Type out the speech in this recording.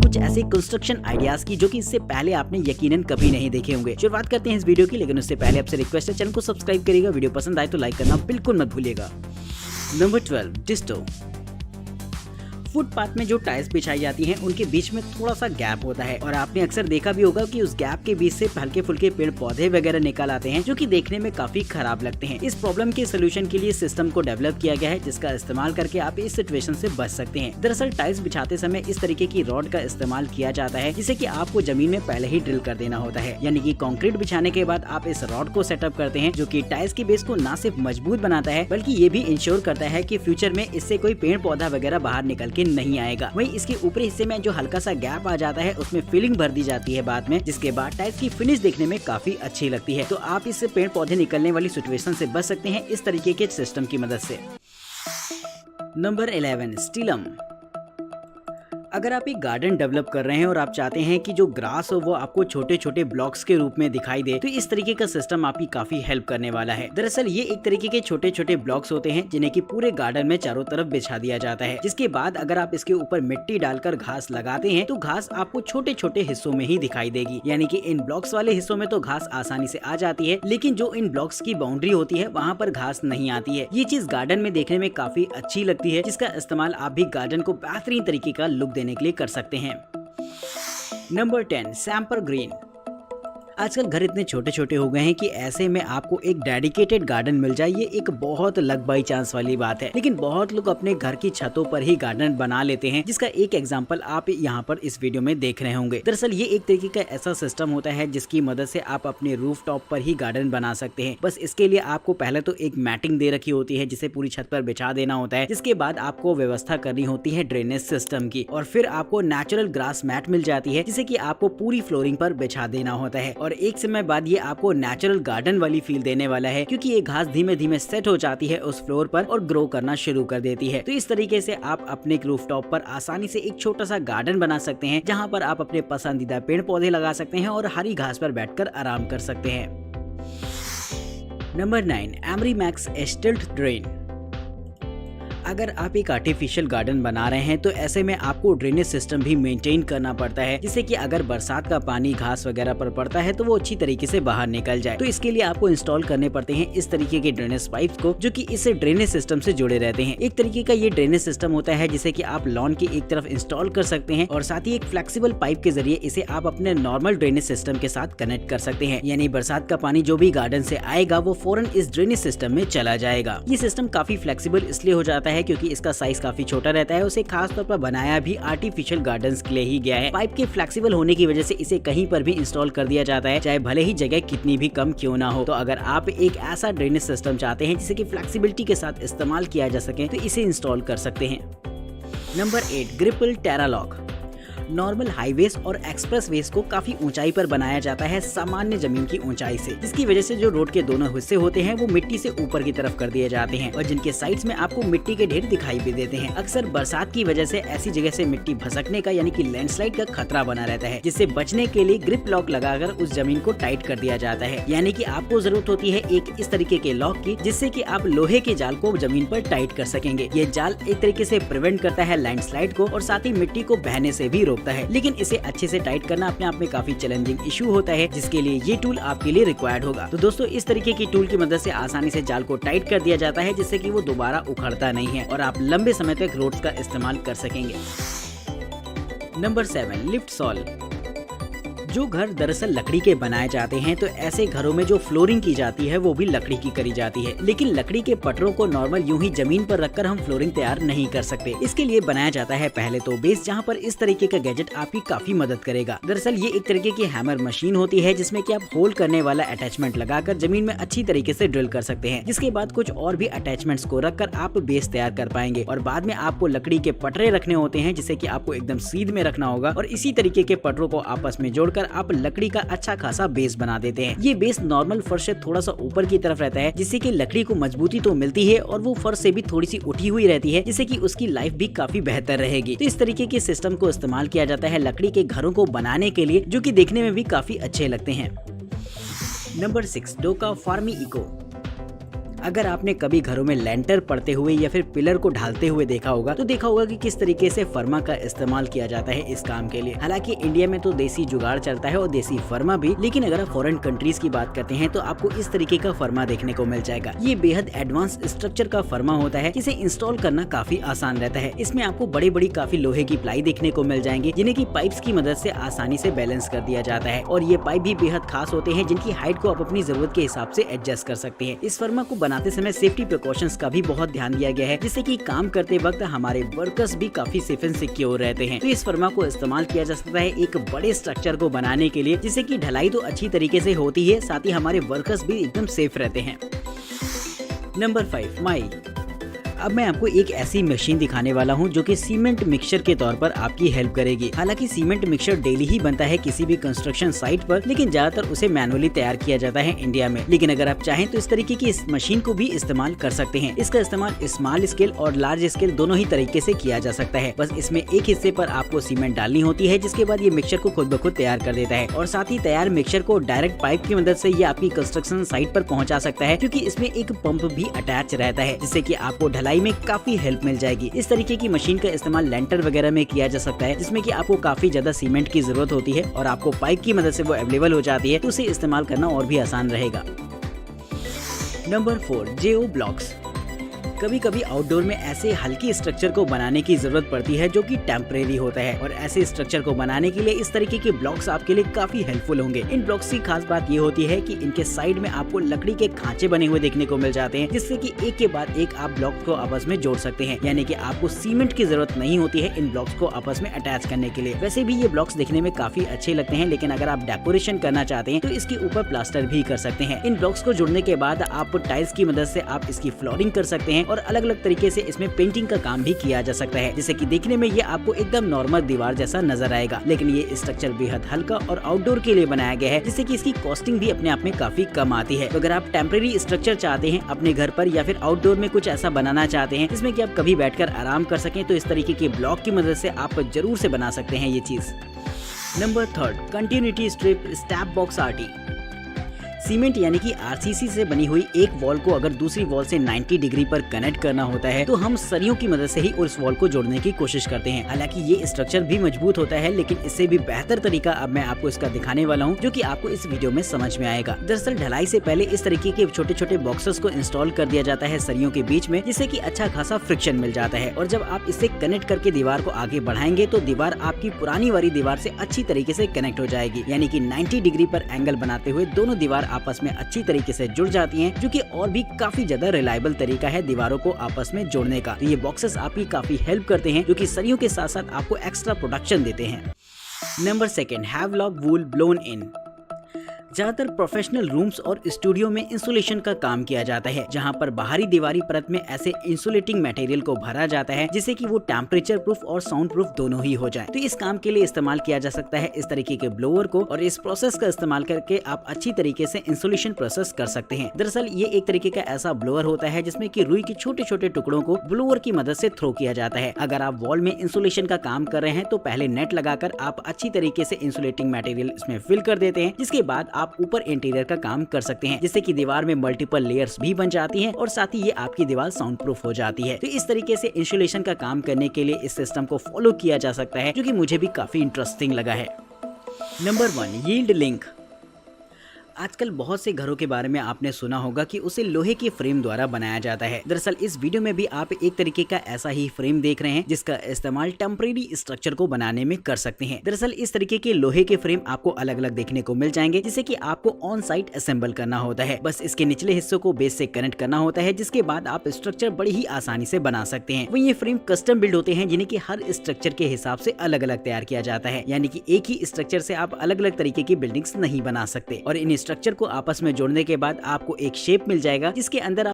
कुछ ऐसे construction ideas की जो कि इससे पहले आपने यकीनन कभी नहीं देखे होंगे। शुरुआत करते हैं इस वीडियो की, लेकिन उससे पहले आपसे रिक्वेस्ट है चैनल को सब्सक्राइब करिएगा, वीडियो पसंद आए तो लाइक करना बिल्कुल मत भूलिएगा। नंबर 12, डिस्टो। फुटपाथ में जो टाइल्स बिछाई जाती हैं उनके बीच में थोड़ा सा गैप होता है और आपने अक्सर देखा भी होगा कि उस गैप के बीच से हल्के फुल्के पेड़ पौधे वगैरह निकल आते हैं जो कि देखने में काफी खराब लगते हैं। इस प्रॉब्लम के सोल्यूशन के लिए सिस्टम को डेवलप किया गया है जिसका इस्तेमाल करके आप इस सिचुएशन से बच सकते हैं। दरअसल टाइल्स बिछाते समय इस तरीके की रॉड का इस्तेमाल किया जाता है जिसे कि आपको जमीन में पहले ही ड्रिल कर देना होता है, यानी कि कंक्रीट बिछाने के बाद आप इस रॉड को सेटअप करते हैं जो कि टाइल्स की बेस को न सिर्फ मजबूत बनाता है बल्कि ये भी इंश्योर करता है कि फ्यूचर में इससे कोई पेड़ पौधा वगैरह बाहर निकल के नहीं आएगा। वहीं इसके ऊपरी हिस्से में जो हल्का सा गैप आ जाता है उसमें फिलिंग भर दी जाती है बाद में, जिसके बाद टाइल्स की फिनिश देखने में काफी अच्छी लगती है। तो आप इससे पेड़ पौधे निकलने वाली सिचुएशन से बच सकते हैं इस तरीके के सिस्टम की मदद से। नंबर 11, स्टिलम। अगर आप एक गार्डन डेवलप कर रहे हैं और आप चाहते हैं कि जो ग्रास हो वो आपको छोटे छोटे ब्लॉक्स के रूप में दिखाई दे, तो इस तरीके का सिस्टम आपकी काफी हेल्प करने वाला है। दरअसल ये एक तरीके के छोटे छोटे ब्लॉक्स होते हैं जिन्हें कि पूरे गार्डन में चारों तरफ बिछा दिया जाता है, जिसके बाद अगर आप इसके ऊपर मिट्टी डालकर घास लगाते हैं तो घास आपको छोटे छोटे हिस्सों में ही दिखाई देगी, यानी कि इन ब्लॉक्स वाले हिस्सों में तो घास आसानी से आ जाती है, लेकिन जो इन ब्लॉक्स की बाउंड्री होती है वहाँ पर घास नहीं आती है। ये चीज गार्डन में देखने में काफी अच्छी लगती है, जिसका इस्तेमाल आप भी गार्डन को बेहतरीन तरीके का लुक देने के लिए कर सकते हैं। नंबर 10, सैम्पर ग्रीन। आजकल घर इतने छोटे छोटे हो गए हैं कि ऐसे में आपको एक डेडिकेटेड गार्डन मिल जाए ये एक बहुत लक बाई चांस वाली बात है, लेकिन बहुत लोग अपने घर की छतों पर ही गार्डन बना लेते हैं, जिसका एक एग्जांपल आप यहाँ पर इस वीडियो में देख रहे होंगे। दरअसल ये एक तरीके का ऐसा सिस्टम होता है जिसकी मदद से आप अपने रूफ टॉप पर ही गार्डन बना सकते हैं। बस इसके लिए आपको पहले तो एक मैटिंग दे रखी होती है जिसे पूरी छत पर बिछा देना होता है, जिसके बाद आपको व्यवस्था करनी होती है ड्रेनेज सिस्टम की, और फिर आपको नेचुरल ग्रास मैट मिल जाती है जिसे कि आपको पूरी फ्लोरिंग पर बिछा देना होता है। और एक समय बाद ये आपको नेचुरल गार्डन वाली फील देने वाला है, क्योंकि ये घास धीमे धीमे सेट हो जाती है उस फ्लोर पर और ग्रो करना शुरू कर देती है। तो इस तरीके से आप अपने रूफटॉप पर आसानी से एक छोटा सा गार्डन बना सकते हैं जहां पर आप अपने पसंदीदा पेड़ पौधे लगा सकते हैं और हरी घास पर बैठकर आराम कर सकते हैं। नंबर 9, एमरी मैक्स स्टिल्ट ड्रेन। अगर आप एक आर्टिफिशियल गार्डन बना रहे हैं तो ऐसे में आपको ड्रेनेज सिस्टम भी मेंटेन करना पड़ता है, जिससे कि अगर बरसात का पानी घास वगैरह पर पड़ता है तो वो अच्छी तरीके से बाहर निकल जाए। तो इसके लिए आपको इंस्टॉल करने पड़ते हैं इस तरीके के ड्रेनेज पाइप्स को जो कि इस ड्रेनेज सिस्टम से जुड़े रहते हैं। एक तरीके का ये ड्रेनेज सिस्टम होता है जिसे कि आप लॉन की एक तरफ इंस्टॉल कर सकते हैं और साथ ही एक फ्लेक्सिबल पाइप के जरिए इसे आप अपने नॉर्मल ड्रेनेज सिस्टम के साथ कनेक्ट कर सकते हैं, यानी बरसात का पानी जो भी गार्डन से आएगा वो फौरन इस ड्रेनेज सिस्टम में चला जाएगा। ये सिस्टम काफी फ्लेक्सिबल इसलिए हो जाता है क्योंकि इसका साइज काफी छोटा रहता है, उसे खास तौर पर बनाया भी आर्टिफिशियल गार्डन्स के लिए ही गया है। पाइप के फ्लेक्सिबल होने की वजह से इसे कहीं पर भी इंस्टॉल कर दिया जाता है, चाहे भले ही जगह कितनी भी कम क्यों ना हो। तो अगर आप एक ऐसा ड्रेनेज सिस्टम चाहते हैं जिसे कि फ्लेक्सिबिलिटी के साथ इस्तेमाल किया जा सके तो इसे इंस्टॉल कर सकते हैं। नंबर 8, ग्रिपल टेरालॉक। नॉर्मल हाईवेज और एक्सप्रेस वेज को काफी ऊंचाई पर बनाया जाता है सामान्य जमीन की ऊंचाई से, जिसकी वजह से जो रोड के दोनों हिस्से होते हैं वो मिट्टी से ऊपर की तरफ कर दिए जाते हैं और जिनके साइड्स में आपको मिट्टी के ढेर दिखाई भी देते हैं। अक्सर बरसात की वजह से ऐसी जगह से मिट्टी भसकने का यानी कि लैंडस्लाइड का खतरा बना रहता है, जिससे बचने के लिए ग्रिप लॉक लगाकर उस जमीन को टाइट कर दिया जाता है, यानी कि आपको जरूरत होती है एक इस तरीके के लॉक की जिससे कि आप लोहे के जाल को जमीन पर टाइट कर सकेंगे। ये जाल एक तरीके से प्रिवेंट करता है लैंडस्लाइड को और साथ ही मिट्टी को बहने से भी रोकता है, लेकिन इसे अच्छे से टाइट करना अपने आप में काफी चैलेंजिंग इशू होता है, जिसके लिए ये टूल आपके लिए रिक्वायर्ड होगा। तो दोस्तों इस तरीके की टूल की मदद से आसानी से जाल को टाइट कर दिया जाता है जिससे कि वो दोबारा उखड़ता नहीं है और आप लंबे समय तक रोड्स का इस्तेमाल कर सकेंगे। नंबर 7, लिफ्ट सॉल। जो घर दरअसल लकड़ी के बनाए जाते हैं तो ऐसे घरों में जो फ्लोरिंग की जाती है वो भी लकड़ी की करी जाती है, लेकिन लकड़ी के पटरों को नॉर्मल यूं ही जमीन पर रखकर हम फ्लोरिंग तैयार नहीं कर सकते। इसके लिए बनाया जाता है पहले तो बेस, जहां पर इस तरीके का गैजेट आपकी काफी मदद करेगा। दरअसल ये एक तरीके की हैमर मशीन होती है जिसमें कि आप होल करने वाला अटैचमेंट लगाकर जमीन में अच्छी तरीके से ड्रिल कर सकते हैं, जिसके बाद कुछ और भी अटैचमेंट्स को रखकर आप बेस तैयार कर पाएंगे। और बाद में आपको लकड़ी के पटरे रखने होते हैं जिसे कि आपको एकदम सीध में रखना होगा और इसी तरीके के पटरों को आपस में जोड़कर आप लकड़ी का अच्छा खासा बेस बना देते हैं। ये बेस नॉर्मल फर्श से थोड़ा सा ऊपर की तरफ रहता है, जिससे कि लकड़ी को मजबूती तो मिलती है और वो फर्श से भी थोड़ी सी उठी हुई रहती है, जिससे कि उसकी लाइफ भी काफी बेहतर रहेगी। तो इस तरीके के सिस्टम को इस्तेमाल किया जाता है लकड़ी के घरों को बनाने के लिए, जो कि देखने में भी काफी अच्छे लगते हैं। नंबर 6, डोका फार्मी इको। अगर आपने कभी घरों में लेंटर पड़ते हुए या फिर पिलर को ढालते हुए देखा होगा तो देखा होगा कि किस तरीके से फर्मा का इस्तेमाल किया जाता है इस काम के लिए। हालांकि इंडिया में तो देसी जुगाड़ चलता है और देसी फर्मा भी, लेकिन अगर आप फॉरेन कंट्रीज की बात करते हैं तो आपको इस तरीके का फर्मा देखने को मिल जाएगा। ये बेहद एडवांस स्ट्रक्चर का फर्मा होता है जिसे इंस्टॉल करना काफी आसान रहता है। इसमें आपको बड़ी बड़ी काफी लोहे की प्लाई देखने को मिल जाएंगे जिन्हें की पाइप्स की मदद से आसानी से बैलेंस कर दिया जाता है, और ये पाइप भी बेहद खास होते हैं जिनकी हाइट को आप अपनी जरूरत के हिसाब से एडजस्ट कर सकते हैं। इस फर्मा को बनाते समय सेफ्टी प्रिकॉशंस का भी बहुत ध्यान दिया गया है जिससे कि काम करते वक्त हमारे वर्कर्स भी काफी सेफ एंड सिक्योर रहते हैं। तो इस फर्मा को इस्तेमाल किया जा सकता है एक बड़े स्ट्रक्चर को बनाने के लिए, जिससे कि ढलाई तो अच्छी तरीके से होती है, साथ ही हमारे वर्कर्स भी एकदम सेफ रहते हैं। नंबर 5, माई। अब मैं आपको एक ऐसी मशीन दिखाने वाला हूं जो कि सीमेंट मिक्सचर के तौर पर आपकी हेल्प करेगी। हालांकि सीमेंट मिक्सचर डेली ही बनता है किसी भी कंस्ट्रक्शन साइट पर, लेकिन ज्यादातर उसे मैनुअली तैयार किया जाता है इंडिया में। लेकिन अगर आप चाहें तो इस तरीके की इस मशीन को भी इस्तेमाल कर सकते हैं। इसका इस्तेमाल स्मॉल स्केल और लार्ज स्केल दोनों ही तरीके से किया जा सकता है। बस इसमें एक हिस्से पर आपको सीमेंट डालनी होती है, जिसके बाद ये मिक्सचर को खुद ब खुद तैयार कर देता है, और साथ ही तैयार मिक्सचर को डायरेक्ट पाइप की मदद से ये आपकी कंस्ट्रक्शन साइट पर पहुंचा सकता है, क्योंकि इसमें एक पंप भी अटैच रहता है, जिससे कि आपको ढलाई में काफी हेल्प मिल जाएगी। इस तरीके की मशीन का इस्तेमाल लेंटर वगैरह में किया जा सकता है, जिसमें कि आपको काफी ज्यादा सीमेंट की जरूरत होती है और आपको पाइप की मदद से वो अवेलेबल हो जाती है, तो उसे इस्तेमाल करना और भी आसान रहेगा। Number 4, JO blocks. कभी कभी आउटडोर में ऐसे हल्की स्ट्रक्चर को बनाने की जरूरत पड़ती है जो कि टेम्परेरी होता है, और ऐसे स्ट्रक्चर को बनाने के लिए इस तरीके के ब्लॉक्स आपके लिए काफी हेल्पफुल होंगे। इन ब्लॉक्स की खास बात ये होती है कि इनके साइड में आपको लकड़ी के खांचे बने हुए देखने को मिल जाते हैं, जिससे कि एक के बाद एक आप ब्लॉक को आपस में जोड़ सकते हैं, यानी कि आपको सीमेंट की जरूरत नहीं होती है इन ब्लॉक्स को आपस में अटैच करने के लिए। वैसे भी ये ब्लॉक्स दिखने में काफी अच्छे लगते हैं, लेकिन अगर आप डेकोरेशन करना चाहते हैं तो इसके ऊपर प्लास्टर भी कर सकते हैं। इन ब्लॉक्स को जोड़ने के बाद आप टाइल्स की मदद से आप इसकी फ्लोरिंग कर सकते हैं, और अलग अलग तरीके से इसमें पेंटिंग का काम भी किया जा सकता है, जिससे कि देखने में ये आपको एकदम नॉर्मल दीवार जैसा नजर आएगा। लेकिन ये स्ट्रक्चर बेहद हल्का और आउटडोर के लिए बनाया गया है, जिससे कि इसकी कॉस्टिंग भी अपने आप में काफी कम आती है। तो अगर आप टेम्परेरी स्ट्रक्चर चाहते हैं अपने घर पर या फिर आउटडोर में कुछ ऐसा बनाना चाहते हैं जिसमें कि आप कभी बैठकर आराम कर सकें, तो इस तरीके के ब्लॉक की मदद से आप जरूर से बना सकते हैं ये चीज। Number 3, continuity strip step box RT. Cement यानी कि आरसीसी से बनी हुई एक वॉल को अगर दूसरी वॉल से 90 डिग्री पर कनेक्ट करना होता है तो हम सरियों की मदद से ही उस वॉल को जोड़ने की कोशिश करते हैं। हालांकि ये स्ट्रक्चर भी मजबूत होता है, लेकिन इससे भी बेहतर तरीका अब मैं आपको इसका दिखाने वाला हूँ, जो कि आपको इस वीडियो में समझ में आएगा। दरअसल ढलाई से पहले इस तरीके के छोटे छोटे बॉक्सेस को इंस्टॉल कर दिया जाता है सरियों के बीच में, जिससे कि अच्छा खासा फ्रिक्शन मिल जाता है, और जब आप इसे कनेक्ट करके दीवार को आगे बढ़ाएंगे तो दीवार आपकी पुरानी वाली दीवार से अच्छी तरीके से कनेक्ट हो जाएगी, यानी कि 90 डिग्री पर एंगल बनाते हुए दोनों दीवार आपस में अच्छी तरीके से जुड़ जाती हैं, जो कि और भी काफी ज्यादा रिलायबल तरीका है दीवारों को आपस में जोड़ने का। तो ये बॉक्सेस आपकी काफी हेल्प करते हैं, जो कि सरियों के साथ साथ आपको एक्स्ट्रा प्रोटेक्शन देते हैं। नंबर 2, हैवलॉक वूल ब्लोन इन। ज्यादातर प्रोफेशनल रूम्स और स्टूडियो में इंसुलेशन का काम किया जाता है, जहां पर बाहरी दीवारी परत में ऐसे इंसुलेटिंग मटेरियल को भरा जाता है जिससे कि वो टेम्परेचर प्रूफ और साउंड प्रूफ दोनों ही हो जाए। तो इस काम के लिए इस्तेमाल किया जा सकता है इस तरीके के ब्लोअर को, और इस प्रोसेस का इस्तेमाल करके आप अच्छी तरीके से इंसुलेशन प्रोसेस कर सकते हैं। दरअसल ये एक तरीके का ऐसा ब्लोअर होता है जिसमें कि रुई के छोटे छोटे टुकड़ों को ब्लोअर की मदद से थ्रो किया जाता है। अगर आप वॉल में इंसुलेशन का काम कर रहे हैं तो पहले नेट लगाकर आप अच्छी तरीके से इंसुलेटिंग मटेरियल इसमें फिल कर देते हैं, जिसके बाद आप ऊपर इंटीरियर का काम कर सकते हैं, जिससे कि दीवार में मल्टीपल लेयर्स भी बन जाती हैं, और साथ ही ये आपकी दीवार साउंड प्रूफ हो जाती है। तो इस तरीके से इंसुलेशन का काम करने के लिए इस सिस्टम को फॉलो किया जा सकता है, जो कि मुझे भी काफी इंटरेस्टिंग लगा है। Number 1, yield link. आजकल बहुत से घरों के बारे में आपने सुना होगा कि उसे लोहे के फ्रेम द्वारा बनाया जाता है। दरअसल इस वीडियो में भी आप एक तरीके का ऐसा ही फ्रेम देख रहे हैं, जिसका इस्तेमाल टेम्परेरी स्ट्रक्चर को बनाने में कर सकते हैं। दरअसल इस तरीके के लोहे के फ्रेम आपको अलग अलग देखने को मिल जाएंगे, जिसे कि आपको ऑन साइट असेंबल करना होता है। बस इसके निचले हिस्सों को बेस से कनेक्ट करना होता है, जिसके बाद आप स्ट्रक्चर बड़ी ही आसानी से बना सकते हैं। वही ये फ्रेम कस्टम बिल्ड होते हैं, जिन्हें कि हर स्ट्रक्चर के हिसाब से अलग अलग तैयार किया जाता है, यानी कि एक ही स्ट्रक्चर से आप अलग अलग तरीके की बिल्डिंग्स नहीं बना सकते। और इन स्ट्रक्चर को आपस में जोड़ने के बाद आपको एक शेप मिल जाएगा, जिसके अंदर